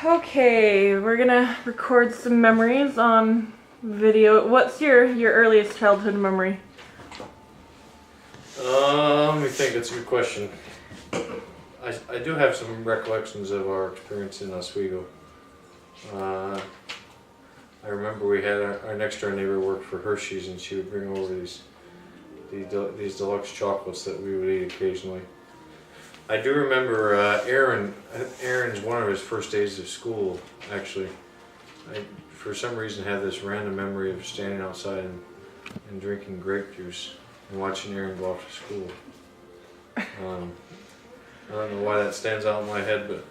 Okay, we're gonna record some memories on video. What's your earliest childhood memory? Let me think. That's a good question. I do have some recollections of our experience in Oswego. I remember we had our next door neighbor work for Hershey's, and she would bring over these deluxe chocolates that we would eat occasionally. I do remember Aaron's one of his first days of school, actually. I, for some reason, had this random memory of standing outside and drinking grape juice and watching Aaron go off to school. I don't know why that stands out in my head, but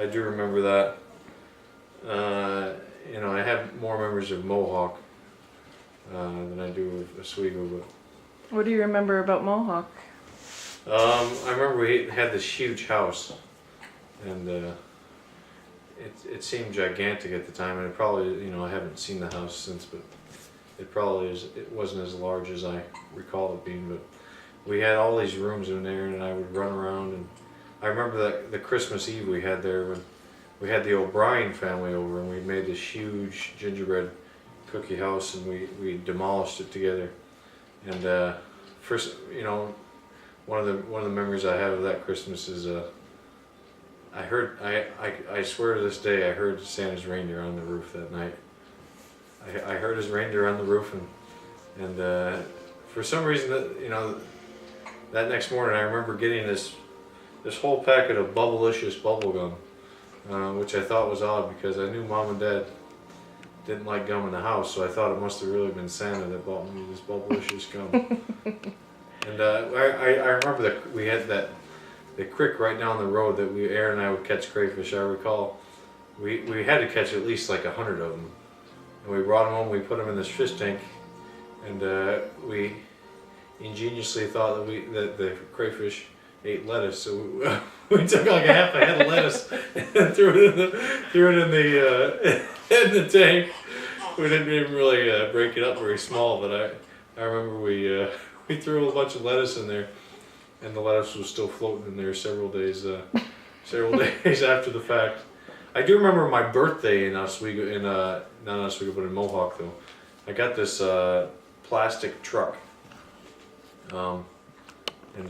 I do remember that. I have more memories of Mohawk than I do of Oswego. But What do you remember about Mohawk? I remember we had this huge house, and it seemed gigantic at the time, and it probably, I haven't seen the house since, but it wasn't as large as I recall it being. But we had all these rooms in there, and I would run around. And I remember that the Christmas Eve we had there, when we had the O'Brien family over, and we made this huge gingerbread cookie house, and we demolished it together. And first, one of the memories I have of that Christmas is I swear to this day I heard Santa's reindeer on the roof that night. I heard his reindeer on the roof, and for some reason that next morning I remember getting this whole packet of Bubblicious bubble gum, which I thought was odd because I knew Mom and Dad didn't like gum in the house, so I thought it must have really been Santa that bought me this Bubblicious gum. And I remember that we had the creek right down the road that Aaron and I would catch crayfish. I recall we had to catch at least like 100 of them, and we brought them home. We put them in this fish tank, and we ingeniously thought that the crayfish ate lettuce. So we took like a half a head of lettuce and threw it in the tank. We didn't even really break it up very small, but I remember we threw a bunch of lettuce in there, and the lettuce was still floating in there several days after the fact. I do remember my birthday in Oswego, not Oswego, but in Mohawk though. I got this plastic truck, and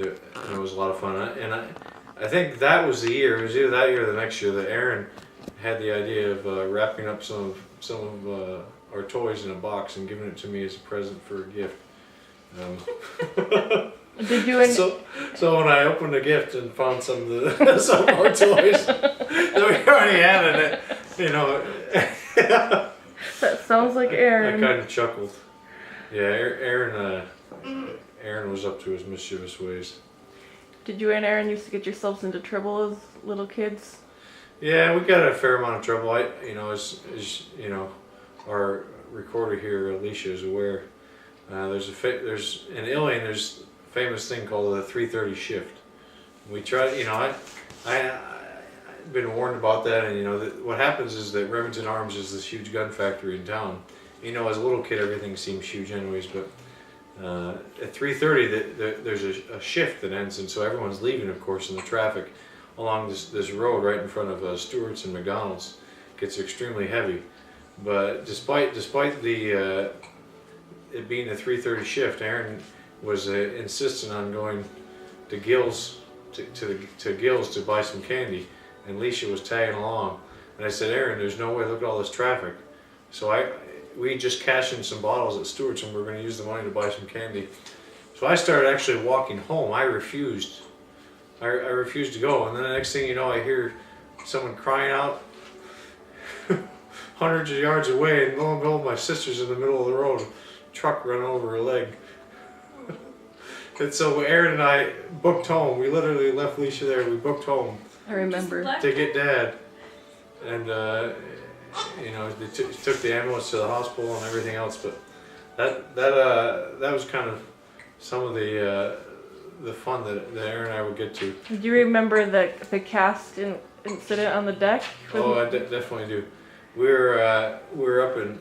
it was a lot of fun. And I think that was the year. It was either that year or the next year that Aaron had the idea of wrapping up some of our toys in a box and giving it to me as a present for a gift. Did you? So when I opened the gift and found some of our toys that we already had in it, That sounds like Aaron. I kind of chuckled. Yeah, Aaron was up to his mischievous ways. Did you and Aaron used to get yourselves into trouble as little kids? Yeah, we got a fair amount of trouble. As our recorder here, Alicia, is aware. There's in Ilion. There's a famous thing called the 3:30 shift. We try. I've been warned about that, and what happens is that Remington Arms is this huge gun factory in town. As a little kid, everything seems huge, anyways. But at 3:30, there's a shift that ends, and so everyone's leaving, of course, and the traffic along this road right in front of Stewart's and McDonald's gets extremely heavy. But despite the it being a 3:30 shift, Aaron was insistent on going to Gill's to Gill's to buy some candy, and Alicia was tagging along. And I said, Aaron, there's no way. Look at all this traffic. So we just cashed in some bottles at Stewart's, and we're going to use the money to buy some candy. So I started actually walking home. I refused. I refused to go, and then the next thing you know, I hear someone crying out hundreds of yards away, and lo and behold, my sister's in the middle of the road. Truck run over her leg. And so Aaron and I booked home. We literally left Alicia there. We booked home. I remember. To get Dad. And they took the ambulance to the hospital and everything else. But that was kind of some of the fun that Aaron and I would get to. Do you remember the cast incident on the deck? Oh, I definitely do. We were up in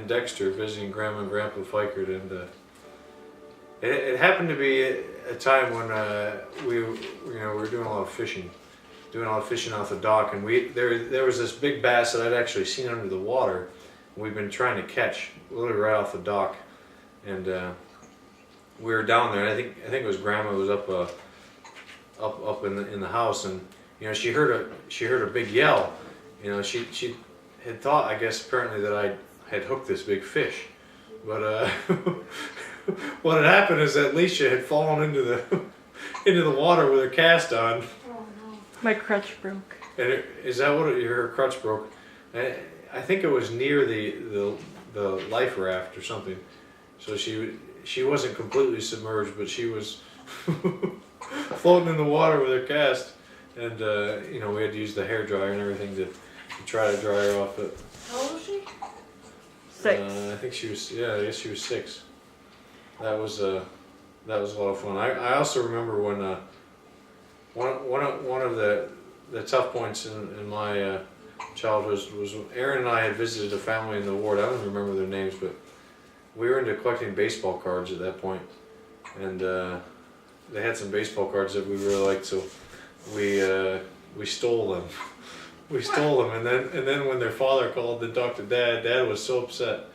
Dexter visiting Grandma and Grandpa Fikert, and it happened to be a time when we were doing a lot of fishing, doing all the fishing off the dock, and there was this big bass that I'd actually seen under the water. We've been trying to catch literally right off the dock, and we were down there. And I think it was Grandma was up in the house, and you know she heard a big yell. You know she had thought, I guess apparently, that I had hooked this big fish, but what had happened is that Leisha had fallen into the water with her cast on. My crutch broke. And is that what her crutch broke? I think it was near the life raft or something. So she wasn't completely submerged, but she was floating in the water with her cast, and you know, we had to use the hair dryer and everything to try to dry her off. But how old was she? 6. I think she was. Yeah, I guess she was 6. That was a lot of fun. I also remember when one of the tough points in my childhood was when Aaron and I had visited a family in the ward. I don't remember their names, but we were into collecting baseball cards at that point, and they had some baseball cards that we really liked, so we stole them. We stole them, and then when their father called to talk to Dad was so upset.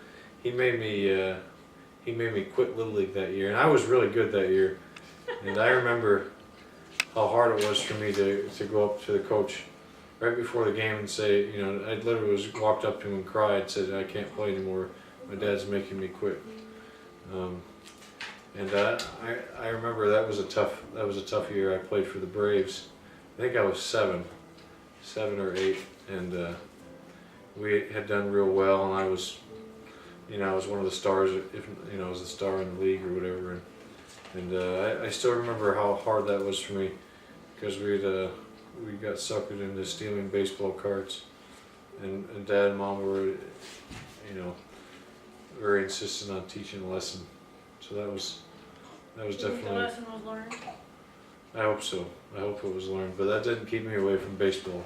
He made me quit Little League that year, and I was really good that year. And I remember how hard it was for me to go up to the coach right before the game and say, you know, I literally walked up to him and cried, said, I can't play anymore. My dad's making me quit. And I remember that was a tough year. I played for the Braves. I think I was 7 or 8, and we had done real well, and I was one of the stars. If you know, I was the star in the league or whatever. And I still remember how hard that was for me, because we got suckered into stealing baseball cards, and Dad and Mom were, you know, very insistent on teaching a lesson. So that was definitely. The lesson was learned. I hope so. I hope it was learned, but that didn't keep me away from baseball.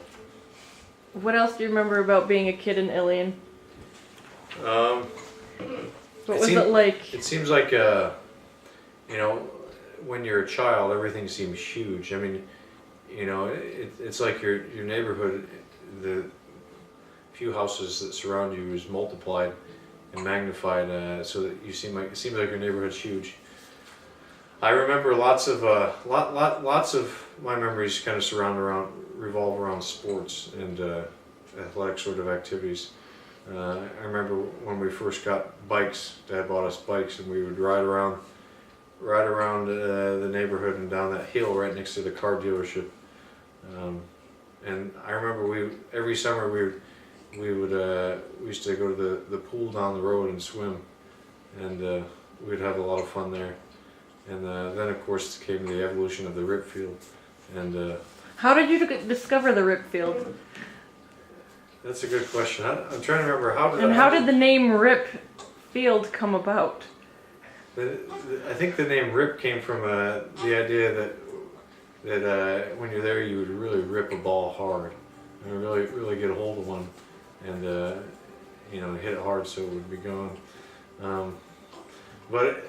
What else do you remember about being a kid in Ilion? What was it like? It seems like, you know, when you're a child, everything seems huge. I mean, you know, it's like your neighborhood, the few houses that surround you is multiplied and magnified, so that it seems like your neighborhood's huge. I remember lots of my memories kind of revolve around sports and athletic sort of activities. I remember when we first got bikes. Dad bought us bikes, and we would ride around the neighborhood and down that hill right next to the car dealership. And I remember every summer we used to go to the pool down the road and swim, and we'd have a lot of fun there. And then of course came the evolution of the rip field. And how did you discover the rip field? That's a good question. I'm trying to remember how did the name Rip Field come about? I think the name Rip came from the idea that when you're there, you would really rip a ball hard and really get a hold of one, and you know, hit it hard so it would be gone. But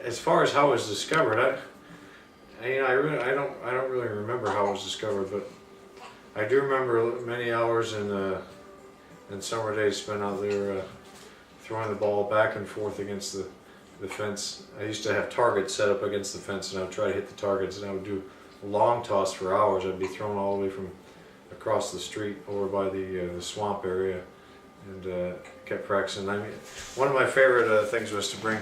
as far as how it was discovered, I don't really remember how it was discovered, but I do remember many hours in summer days spent out there throwing the ball back and forth against the fence. I used to have targets set up against the fence, and I would try to hit the targets, and I would do a long toss for hours. I'd be thrown all the way from across the street over by the swamp area, and kept practicing. I mean, one of my favorite things was to bring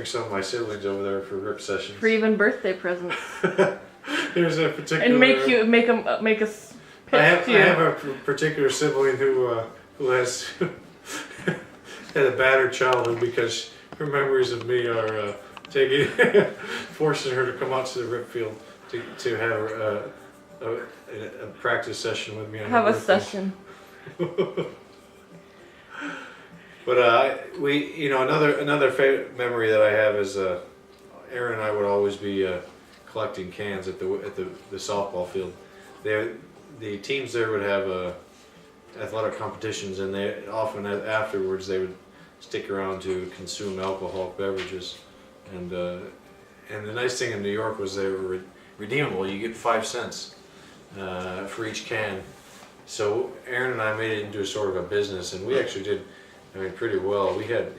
some of my siblings over there for rip sessions. For even birthday presents. There's a particular. And make us. I have a particular sibling who has had a battered childhood, because her memories of me are forcing her to come out to the rip field to have a practice session with me. Have a session. But you know, another favorite memory that I have is Aaron and I would always be collecting cans at the softball field. The teams there would have athletic competitions, and they often afterwards they would stick around to consume alcoholic beverages. And the nice thing in New York was they were redeemable. You get 5 cents, for each can. So Aaron and I made it into a sort of a business, and we actually did, I mean, pretty well. We had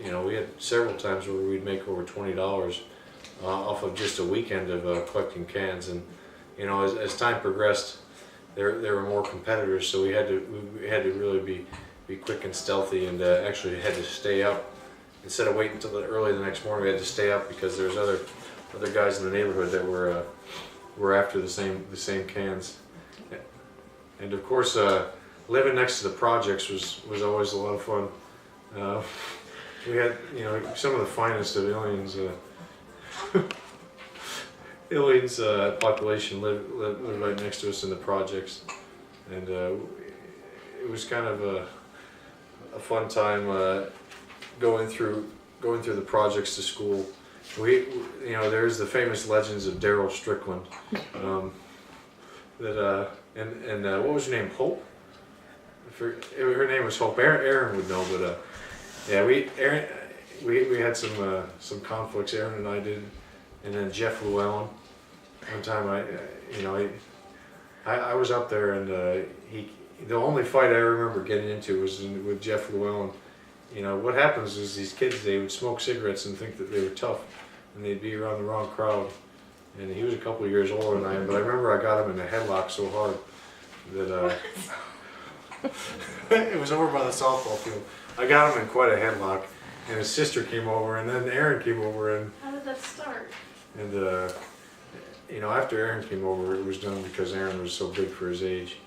several times where we'd make over $20 off of just a weekend of collecting cans. And as time progressed, there were more competitors, so we had to really be quick and stealthy, and actually had to stay up. Instead of waiting until early the next morning, we had to stay up because there's other guys in the neighborhood that were after the same cans. And of course, living next to the projects was always a lot of fun. We had some of the finest of Illing's population lived right next to us in the projects, and it was kind of a fun time going through the projects to school. There's the famous legends of Daryl Strickland. What was her name? Hope. Her name was Hope. Aaron would know, but we had some conflicts. Aaron and I did, and then Jeff Llewellyn. One time I was up there, and the only fight I remember getting into was with Jeff Llewellyn. What happens is these kids, they would smoke cigarettes and think that they were tough, and they'd be around the wrong crowd. And he was a couple of years older than I am, but I remember I got him in a headlock so hard that it was over by the softball field. I got him in quite a headlock, and his sister came over, and then Aaron came over, and how did that start? And after Aaron came over, it was done because Aaron was so big for his age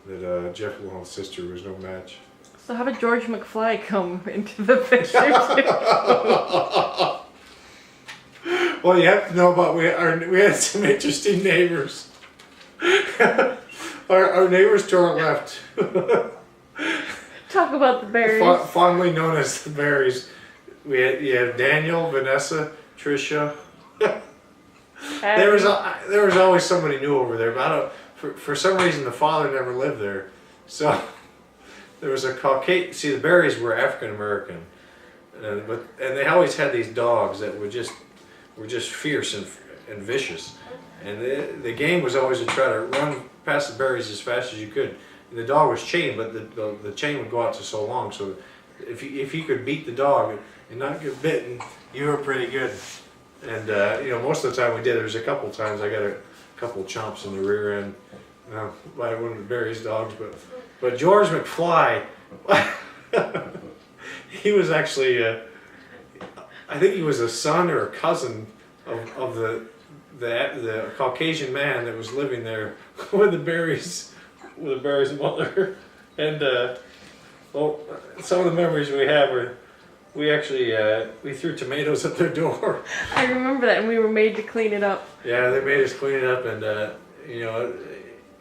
that Jeff Llewellyn's sister was no match. So how did George McFly come into the picture too? Well, you have to know about we had some interesting neighbors. Our neighbors to our left, Talk about the berries. fondly known as the berries. You have Daniel, Vanessa, Tricia. There was always somebody new over there, but for some reason the father never lived there, so there was a Caucasian. See, the berries were African American, and they always had these dogs that were just fierce and vicious, and the game was always to try to run past the berries as fast as you could. And the dog was chained, but the chain would go out to so long, so if you could beat the dog and not get bitten, you were pretty good. And most of the time we did. There was a couple times I got a couple chomps in the rear end by one of the berries dogs, but George McFly, he was actually I think he was a son or a cousin of the Caucasian man that was living there with the berries mother. And some of the memories we have were we actually we threw tomatoes at their door. I remember that, and we were made to clean it up. Yeah, they made us clean it up, and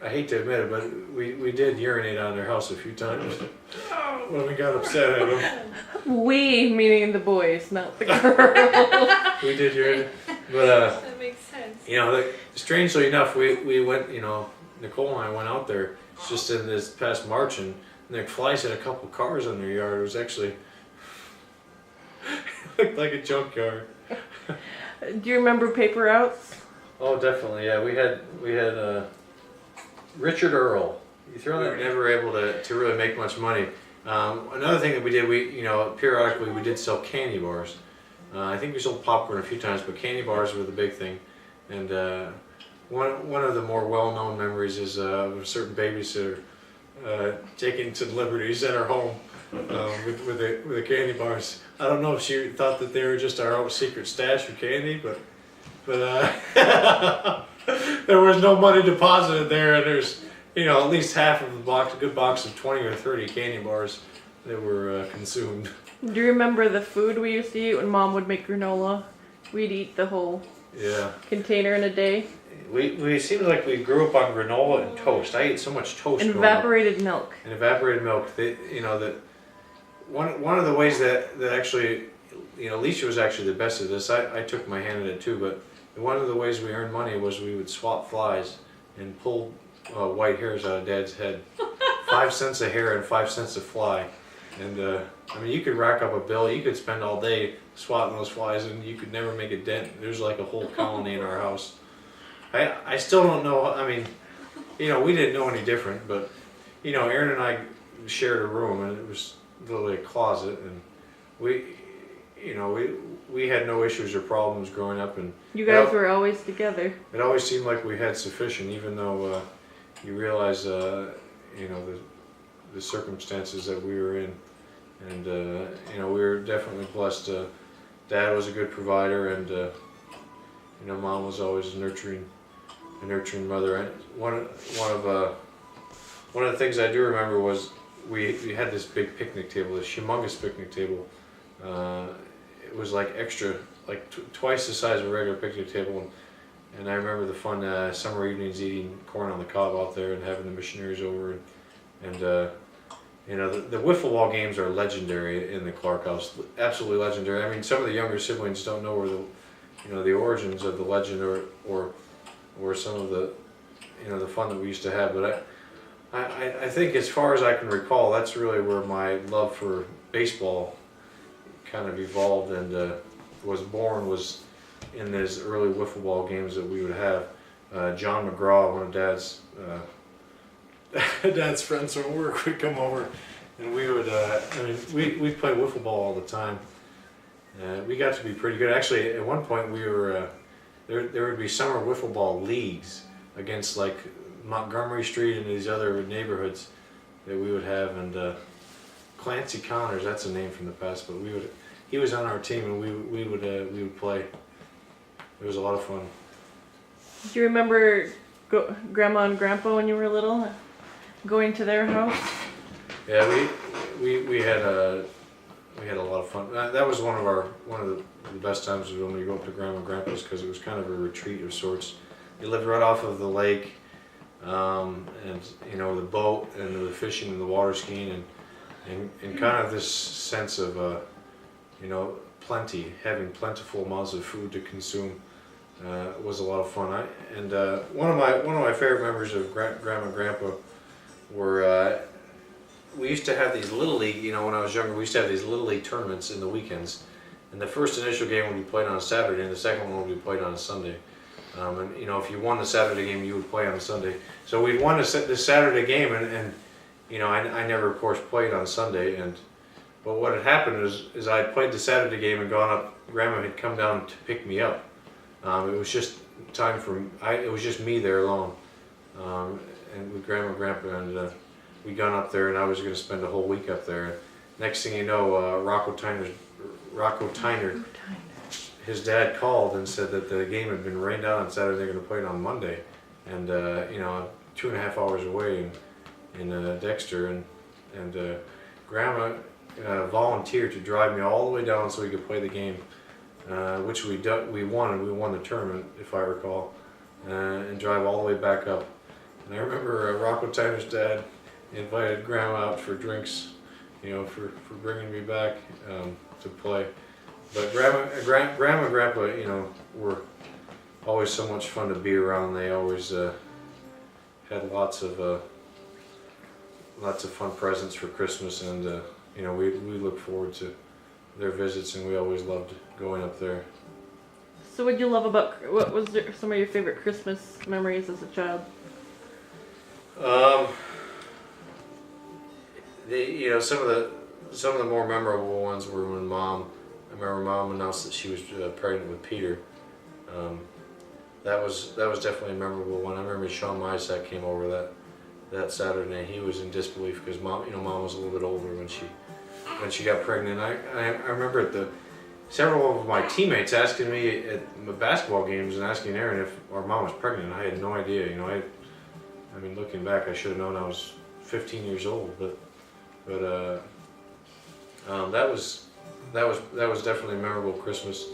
I hate to admit it, but we did urinate on their house a few times when we got upset at them. We, meaning the boys, not the girls. We did urinate, but that makes sense. strangely enough, we went. Nicole and I went out there just in this past March, and the McFlys had a couple cars in their yard. It was actually looked like a junkyard. Do you remember paper outs? Oh, definitely. Yeah, we had Richard Earl. We were never able to really make much money. Another thing that we did, periodically we did sell candy bars. I think we sold popcorn a few times, but candy bars were the big thing. And one of the more well-known memories is of a certain babysitter taking some liberties at our home with the candy bars. I don't know if she thought that they were just our own secret stash of candy, but there was no money deposited there, and there's at least half of a good box of 20 or 30 candy bars that were consumed. Do you remember the food we used to eat when Mom would make granola? We'd eat the whole container in a day. We seemed like we grew up on granola and toast. I ate so much toast. And evaporated milk. And evaporated milk. One of the ways that actually, Alicia was actually the best at this. I took my hand at it too, but one of the ways we earned money was we would swap flies and pull white hairs out of Dad's head. 5 cents a hair and 5 cents a fly. And you could rack up a bill. You could spend all day swatting those flies, and you could never make a dent. There's like a whole colony in our house. I still don't know. you know, we didn't know any different, but you know, Aaron and I shared a room, and it was literally a closet, and we, you know, we had no issues or problems growing up, and You guys were always together. it always seemed like we had sufficient, even though you realize, you know, the circumstances that we were in, and you know, we were definitely blessed. Dad was a good provider, and you know, Mom was always a nurturing mother. And one of the things I do remember was we had this big picnic table, this humongous picnic table. It was like extra, like twice the size of a regular picnic table. And I remember the fun summer evenings eating corn on the cob out there and having the missionaries over. And you know, the wiffle ball games are legendary in the Clark house, absolutely legendary. I mean, some of the younger siblings don't know where the, you know, the origins of the legend or some of the, you know, the fun that we used to have. But I think as far as I can recall, that's really where my love for baseball kind of evolved and was born, was in those early wiffle ball games that we would have. John McGraw, one of Dad's Dad's friends from work, would come over, and we would. I mean, we played wiffle ball all the time. We got to be pretty good. Actually, at one point we were there would be summer wiffle ball leagues against like Montgomery Street and these other neighborhoods that we would have, and Clancy Connors, that's a name from the past, but he was on our team, and we would play. It was a lot of fun. Do you remember Grandma and Grandpa when you were little, going to their house? Yeah, we had a lot of fun. That was one of the best times when we go up to Grandma and Grandpa's, because it was kind of a retreat of sorts. They lived right off of the lake, and you know, the boat and the fishing and the water skiing and kind of this sense of you know, having plentiful amounts of food to consume was a lot of fun. One of my favorite memories of Grandma and Grandpa were we used to have these little league. You know, when I was younger, we used to have these little league tournaments in the weekends. And the first initial game would be played on a Saturday, and the second one would be played on a Sunday. And you know, if you won the Saturday game, you would play on a Sunday. So we'd won this Saturday game, and you know, I never, of course, played on Sunday. But what had happened is I had played the Saturday game and gone up. Grandma had come down to pick me up. It was just time for it was just me there alone, and with Grandma and Grandpa, and we'd gone up there, and I was going to spend a whole week up there. Next thing you know, Rocco Tyner, his dad called and said that the game had been rained out on Saturday. They're going to play it on Monday, and you know, 2.5 hours away in Dexter, and Grandma volunteered to drive me all the way down so we could play the game, which we won, and we won the tournament, if I recall, and drive all the way back up. And I remember Rocco Tyner's dad invited Grandma out for drinks, you know, for bringing me back to play. But Grandma and Grandpa, you know, were always so much fun to be around. They always had lots of fun presents for Christmas, and you know, we look forward to their visits, and we always loved going up there. So what was some of your favorite Christmas memories as a child? You know, some of the more memorable ones were when I remember Mom announced that she was pregnant with Peter. That was definitely a memorable one. I remember Sean Mysak came over that Saturday. He was in disbelief because Mom was a little bit older when she got pregnant. I remember several of my teammates asking me at my basketball games and asking Aaron if our mom was pregnant. I had no idea. You know, I mean, looking back, I should have known I was 15 years old, but that was definitely a memorable Christmas.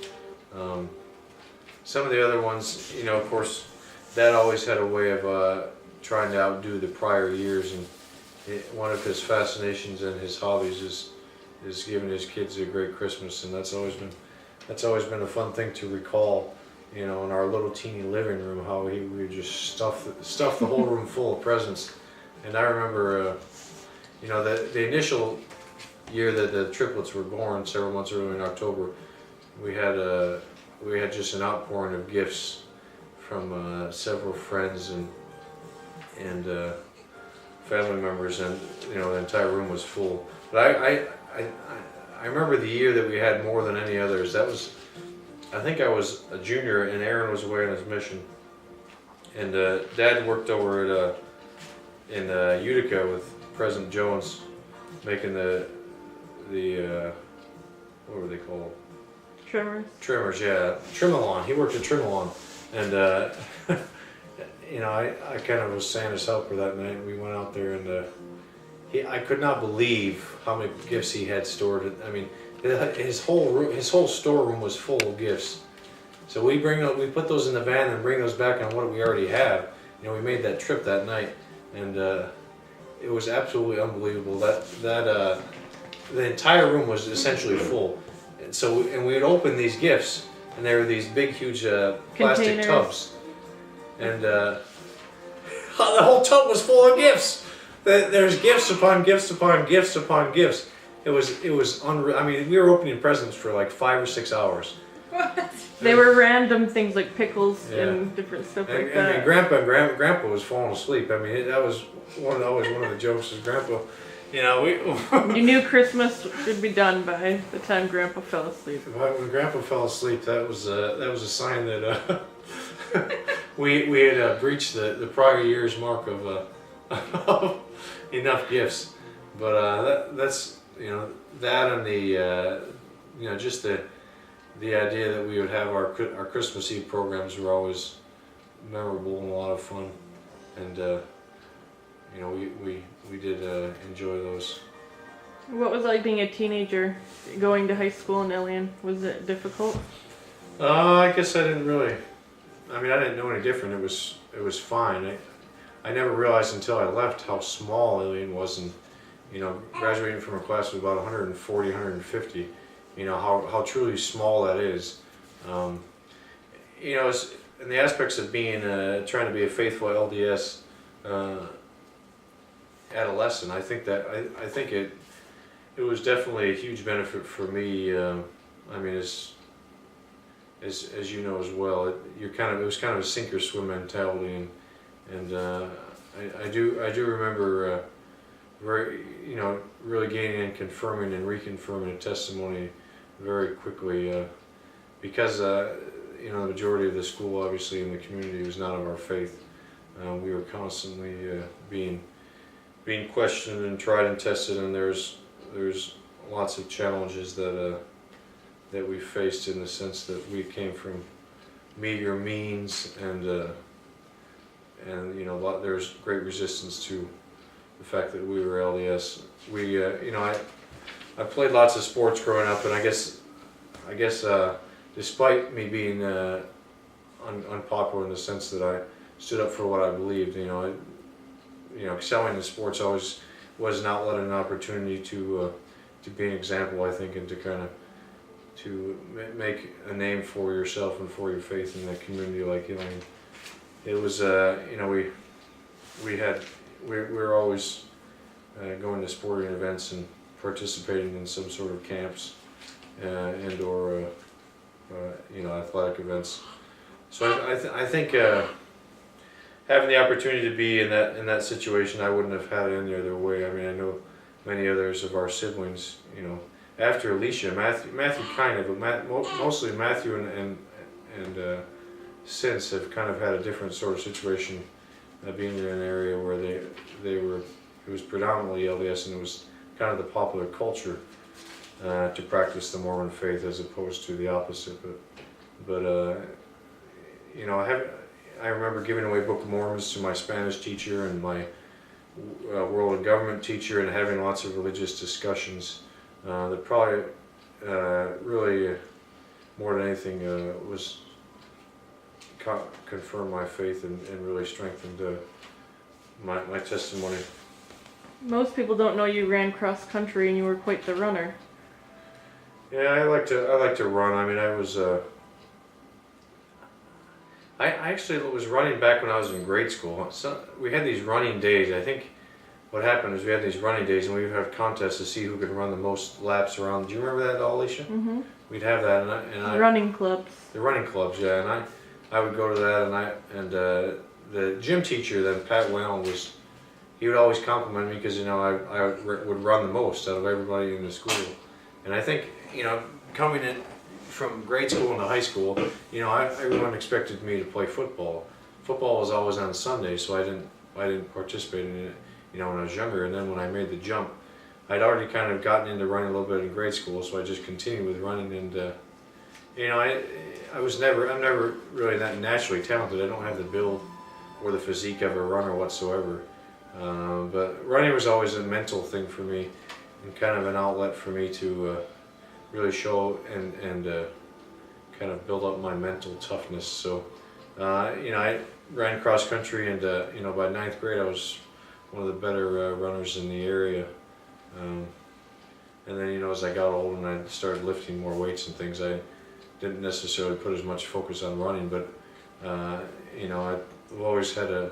Some of the other ones, you know, of course, Dad always had a way of trying to outdo the prior years, and one of his fascinations and his hobbies is giving his kids a great Christmas, and that's always been a fun thing to recall. You know, in our little teeny living room, how we would just stuff the whole room full of presents. And I remember, you know, the initial year that the triplets were born, several months earlier in October, we had just an outpouring of gifts from several friends and family members, and the entire room was full. But I remember the year that we had more than any others. That was, I think I was a junior, and Aaron was away on his mission, and Dad worked over at in Utica with President Jones, making the what were they called? Trimmers. Trimmers, yeah. Trim-a-lawn. He worked at Trim-a-lawn. And, I kind of was Santa's helper that night. We went out there, and I could not believe how many gifts he had stored. I mean, his whole storeroom was full of gifts. So we put those in the van and bring those back on what we already have. We made that trip that night, and it was absolutely unbelievable. The entire room was essentially full. And we would open these gifts, and there were these big, huge plastic Containers. tubs, and the whole tub was full of gifts. There's gifts upon gifts upon gifts upon gifts. It was unreal. I mean, we were opening presents for like 5 or 6 hours. What? They were random things like pickles Yeah. and different stuff like And that. Grandpa was falling asleep. I mean, that was always one of the jokes. Is Grandpa, You knew Christmas would be done by the time Grandpa fell asleep. When Grandpa fell asleep, that was a sign that we had breached the prior year's mark of enough gifts. But that's that, and the just the idea that we would have our Christmas Eve programs were always memorable and a lot of fun, and we did enjoy those. What was it like being a teenager, going to high school in Ilion? Was it difficult? I guess I didn't really. I mean, I didn't know any different. It was fine. I never realized until I left how small Ilion was, and graduating from a class of about 140, 150. How truly small that is. It's, in the aspects of being trying to be a faithful LDS adolescent, I think it was definitely a huge benefit for me. I mean, as you know as well, it was kind of a sink or swim mentality, and I do remember very really gaining and confirming and reconfirming a testimony very quickly, because the majority of the school, obviously, in the community was not of our faith. We were constantly being questioned and tried and tested, and there's lots of challenges that we faced, in the sense that we came from meager means, and there's great resistance to the fact that we were LDS. I played lots of sports growing up, and I guess despite me being unpopular in the sense that I stood up for what I believed, excelling in sports always was an outlet and an opportunity to be an example, I think, and to make a name for yourself and for your faith in that community like Ilion. It was we were always going to sporting events and participating in some sort of camps and or athletic events. So I think having the opportunity to be in that situation, I wouldn't have had it any other way. I mean, I know many others of our siblings, after Alicia, Matthew kind of, but mostly Matthew and since have kind of had a different sort of situation, being in an area where it was predominantly LDS, and it was kind of the popular culture to practice the Mormon faith as opposed to the opposite. But I remember giving away Book of Mormons to my Spanish teacher and my World and Government teacher, and having lots of religious discussions that probably really, more than anything, was confirmed my faith and really strengthened my testimony. Most people don't know you ran cross country and you were quite the runner. Yeah, I like to run. I mean, I actually was running back when I was in grade school. So we had these running days. I think what happened is we had these running days, and we would have contests to see who could run the most laps around. Do you remember that at all, Alicia? Mm-hmm. We'd have that, and Running clubs. the running clubs, yeah, and I would go to that, and the gym teacher then, Pat Whalen, he would always compliment me because, you know, I would run the most out of everybody in the school. And I think, you know, coming in from grade school into high school, you know, everyone expected me to play football. Football was always on Sunday, so I didn't participate in it, you know, when I was younger. And then when I made the jump, I'd already kind of gotten into running a little bit in grade school, so I just continued with running. And you know, I'm never really that naturally talented. I don't have the build or the physique of a runner whatsoever. But running was always a mental thing for me, and kind of an outlet for me to really show and kind of build up my mental toughness. So, you know, I ran cross country, and you know, by 9th grade I was one of the better runners in the area. And then, you know, as I got older and I started lifting more weights and things, I didn't necessarily put as much focus on running, but you know, I've always had a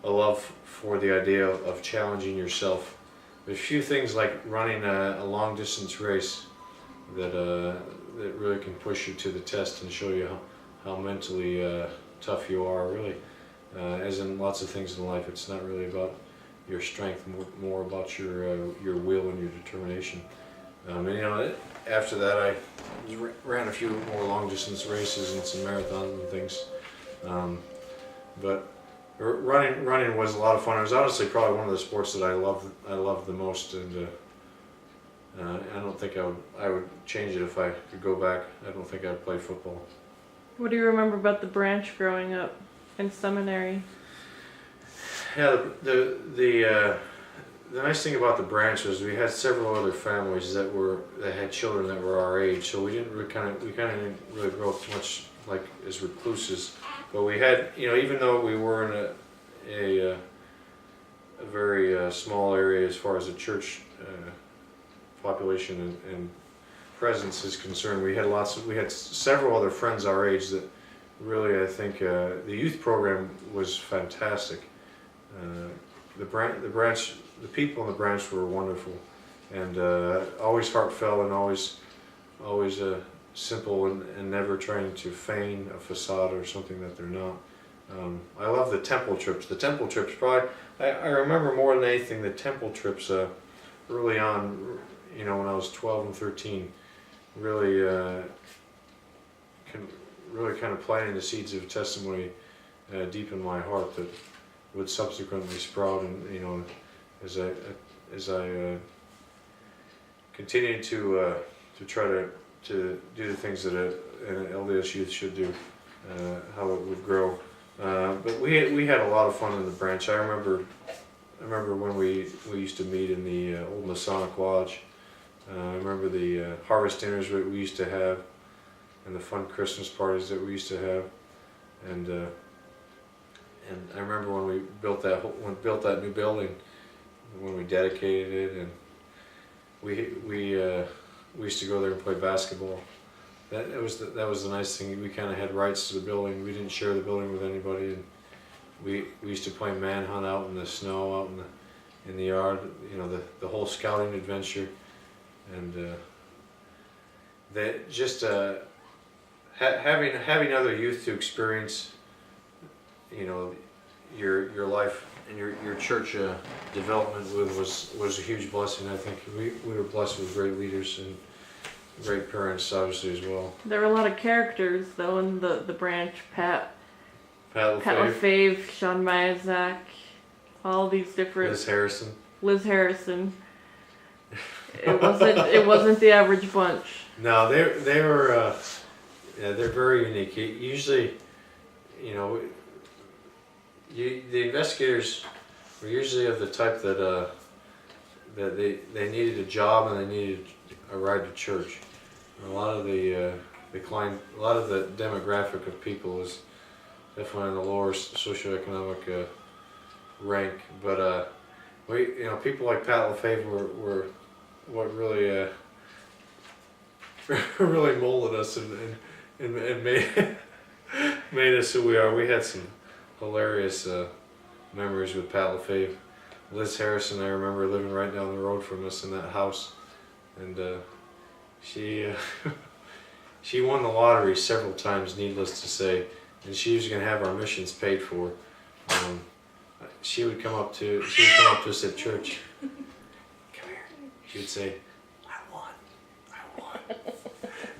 love for the idea of challenging yourself. There's few things like running a long distance race that that really can push you to the test and show you how mentally tough you are, really. As in lots of things in life, it's not really about your strength, more about your will and your determination. And you know, after that, I ran a few more long distance races and some marathons and things. But running was a lot of fun. It was honestly probably one of the sports that I loved the most, and I don't think I would change it if I could go back. I don't think I'd play football. What do you remember about the branch growing up in seminary? Yeah, the nice thing about the branch was we had several other families that had children that were our age, so we didn't really didn't really grow up much like as recluses. But we had, you know, even though we were in a very small area as far as the church population and presence is concerned, we had several other friends our age that really, I think, the youth program was fantastic. The people in the branch were wonderful, and always heartfelt, and always simple, and never trying to feign a facade or something that they're not. I love the temple trips. The temple trips, probably, I remember more than anything the temple trips early on, you know, when I was 12 and 13, really kind of planting the seeds of testimony deep in my heart that would subsequently sprout, and you know, as I continued to try to do the things that an LDS youth should do, how it would grow. But we had a lot of fun in the branch. I remember when we used to meet in the old Masonic Lodge. I remember the harvest dinners we used to have, and the fun Christmas parties that we used to have, and I remember when we built that new building, when we dedicated it, and we used to go there and play basketball. That was the nice thing. We kind of had rights to the building. We didn't share the building with anybody, and we used to play manhunt out in the snow, out in the yard. You know, the whole scouting adventure, and that just having other youth to experience, you know, your life and your church development with was a huge blessing. I think we were blessed with great leaders and great parents, obviously, as well. There were a lot of characters though in the branch. Pat Pat LaFave, Sean Myzak, all these different. Liz Harrison. It wasn't the average bunch. No, they were yeah, they're very unique. Usually, you know, the investigators were usually of the type that they needed a job and they needed a ride to church. And a lot of the demographic of people is definitely in the lower socioeconomic rank. But people like Pat LaFave were what really really molded us and made us who we are. We had some hilarious memories with Pat LaFave. Liz Harrison, I remember living right down the road from us in that house, and she won the lottery several times, needless to say, and she was going to have our missions paid for. Um, she would come up to us at church. Come here. She would say, I won.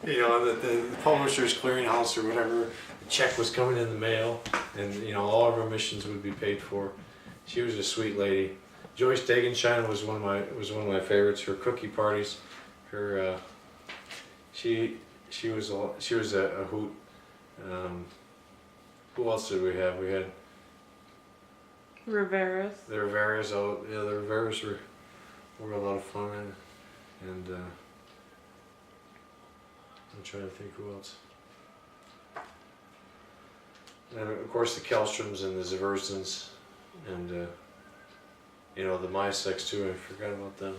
You know, the Publishers Clearinghouse or whatever, the check was coming in the mail, and you know, all of our missions would be paid for. She was a sweet lady. Joyce Dagenshine was one of my favorites. Her cookie parties, her she was a hoot. Who else did we have? We had Rivera's. the Riveras. Oh yeah, the Riveras were a lot of fun, and I'm trying to think who else. And of course the Kelstroms and the Zverzins, and you know, the Mysex too. I forgot about them.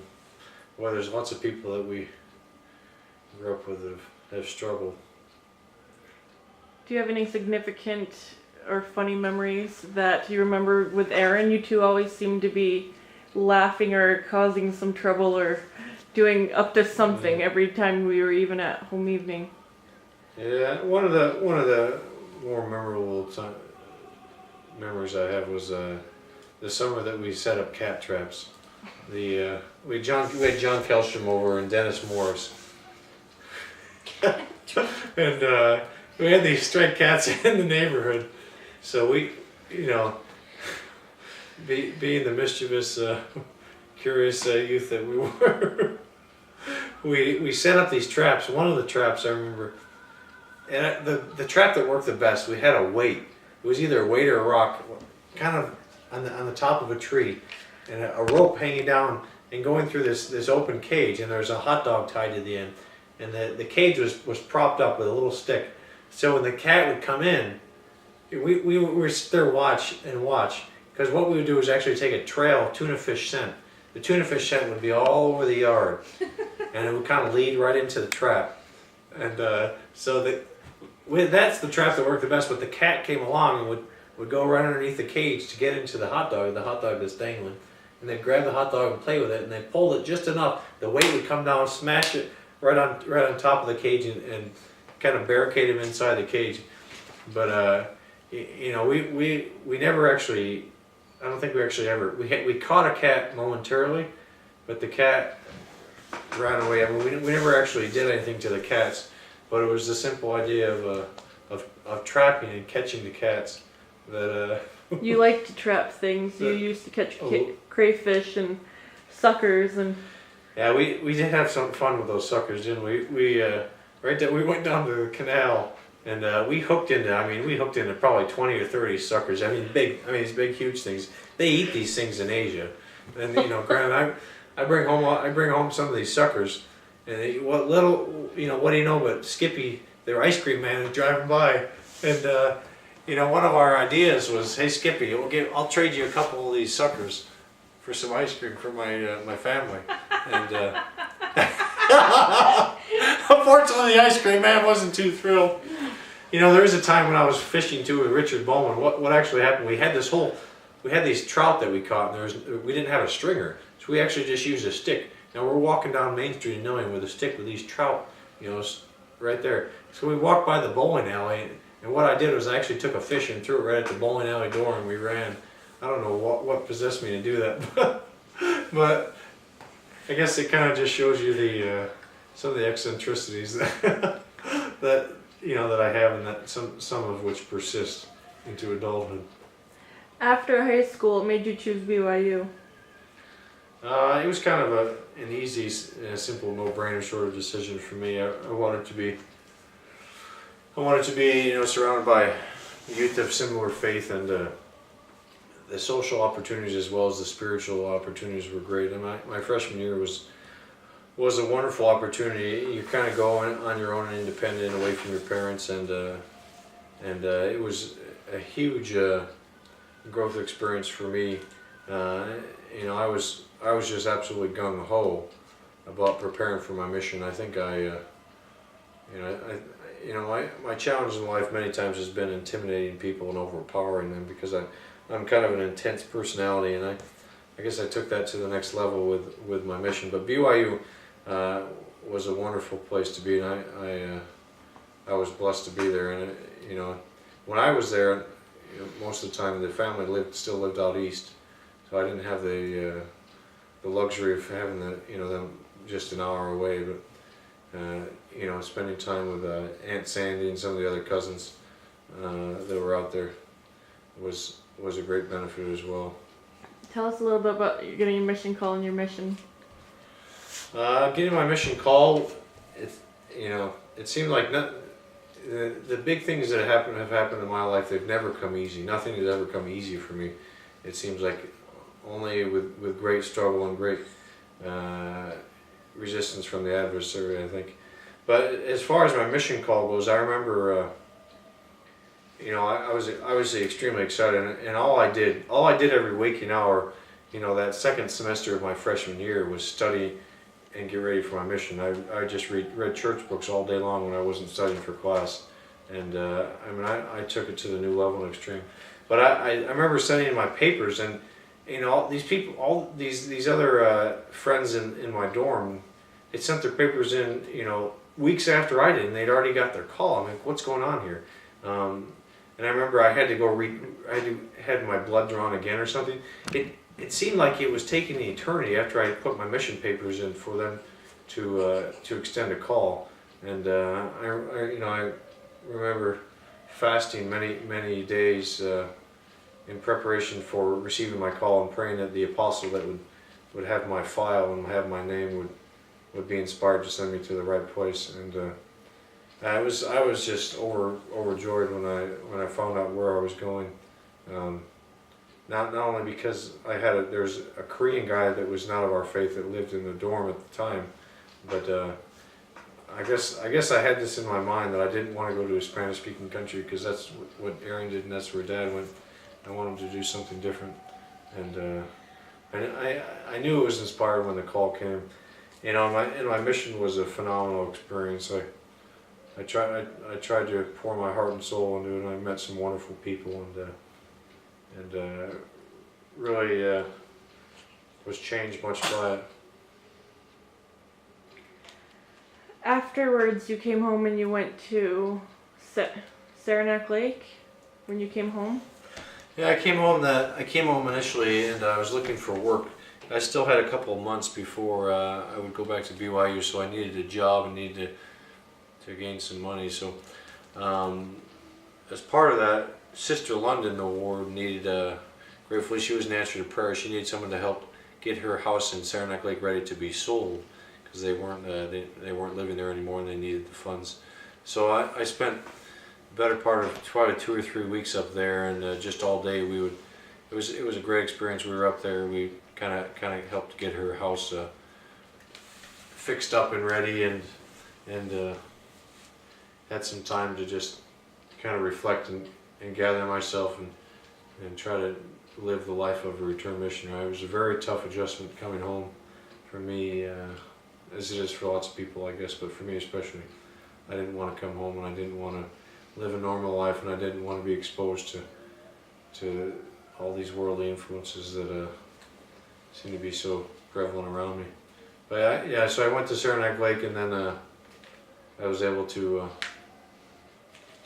Well, there's lots of people that we grew up with that have struggled. Do you have any significant or funny memories that you remember with Aaron? You two always seem to be laughing or causing some trouble or doing up to something every time we were even at home evening. Yeah, one of the more memorable memories I have was the summer that we set up cat traps. We had John Kelstrom over and Dennis Morris, and we had these stray cats in the neighborhood. So we, you know, being the mischievous, curious youth that we were, we set up these traps. One of the traps I remember, and the trap that worked the best, we had a weight. It was either a weight or a rock, kind of on the top of a tree, and a rope hanging down and going through this open cage, and there's a hot dog tied to the end, and the cage was propped up with a little stick. So when the cat would come in, we were there watch, because what we would do is actually take a trail of tuna fish scent. The tuna fish scent would be all over the yard, and it would kind of lead right into the trap. And so that's the trap that worked the best. But the cat came along and would go right underneath the cage to get into the hot dog that's dangling. And they'd grab the hot dog and play with it, and they pulled it just enough. The weight would come down, smash it right on top of the cage, and kind of barricade him inside the cage. But you know, we never actually, I don't think we actually ever, we caught a cat momentarily, but the cat ran away. I mean, we never actually did anything to the cats, but it was the simple idea of trapping and catching the cats that You like to trap things. You used to catch crayfish and suckers and. Yeah, we did have some fun with those suckers, didn't we? We went down to the canal and we hooked into probably 20 or 30 suckers. These big huge things. They eat these things in Asia, and you know, granted, I bring home some of these suckers, and what do you know? But Skippy, their ice cream man, is driving by, and you know, one of our ideas was, hey Skippy, I'll trade you a couple of these suckers for some ice cream for my family, and unfortunately the ice cream man wasn't too thrilled. You know, there was a time when I was fishing too with Richard Bowman. What actually happened? We had these trout that we caught, and we didn't have a stringer, so we actually just used a stick. Now we're walking down Main Street in Nillian with a stick with these trout, you know, right there. So we walked by the bowling alley, and what I did was I actually took a fish and threw it right at the bowling alley door, and we ran. I don't know what possessed me to do that, but I guess it kind of just shows you some of the eccentricities that that I have, and that some of which persist into adulthood. After high school, what made you choose BYU? It was kind of an easy, simple, no-brainer sort of decision for me. I wanted to be, you know, surrounded by youth of similar faith, and the social opportunities as well as the spiritual opportunities were great. And my freshman year was a wonderful opportunity. You kind of go on your own, independent, away from your parents, and it was a huge growth experience for me. You know, I was just absolutely gung ho about preparing for my mission. I think my challenge in life many times has been intimidating people and overpowering them, because I'm kind of an intense personality, and I guess I took that to the next level with my mission. But BYU was a wonderful place to be, and I was blessed to be there. And you know, when I was there, most of the time the family still lived out east, so I didn't have the luxury of having them just an hour away. But spending time with Aunt Sandy and some of the other cousins that were out there was a great benefit as well. Tell us a little bit about getting your mission call and your mission. Getting my mission call, it seemed like the big things that have happened in my life, they've never come easy. Nothing has ever come easy for me. It seems like only with great struggle and great resistance from the adversary, I think. But as far as my mission call goes, I remember, I was extremely excited, and all I did every waking hour, that second semester of my freshman year was study and get ready for my mission. I just read church books all day long when I wasn't studying for class, and I took it to the new level and extreme. But I remember sending in my papers, and all these people, all these other friends in my dorm, they sent their papers in weeks after I did, and they'd already got their call. I'm like, what's going on here? And I remember I had to go had my blood drawn again or something. It seemed like it was taking an eternity after I put my mission papers in for them to extend a call. And I remember fasting many days in preparation for receiving my call, and praying that the apostle that would have my file and have my name would be inspired to send me to the right place. And I was just overjoyed when I found out where I was going. Not only because there's a Korean guy that was not of our faith that lived in the dorm at the time, but I guess I had this in my mind that I didn't want to go to a Spanish-speaking country, because that's what Aaron did and that's where Dad went. I wanted to do something different, and I knew it was inspired when the call came. My mission was a phenomenal experience. I tried to pour my heart and soul into it, and I met some wonderful people, and really was changed much by it. Afterwards, you came home and you went to Saranac Lake when you came home? Yeah, I came home initially, and I was looking for work. I still had a couple of months before I would go back to BYU, so I needed a job and needed to gain some money. So as part of that, Sister London, the ward, needed, gratefully she was an answer to prayer, she needed someone to help get her house in Saranac Lake ready to be sold, because they weren't living there anymore and they needed the funds. So I spent the better part of probably 2 or 3 weeks up there, and just all day it was a great experience. We were up there, we kind of helped get her house fixed up and ready, and had some time to just kind of reflect and gather myself and try to live the life of a return missionary. It was a very tough adjustment coming home for me, as it is for lots of people, I guess, but for me especially. I didn't want to come home, and I didn't want to live a normal life, and I didn't want to be exposed to all these worldly influences that seem to be so prevalent around me. But so I went to Saranac Lake, and then I was able to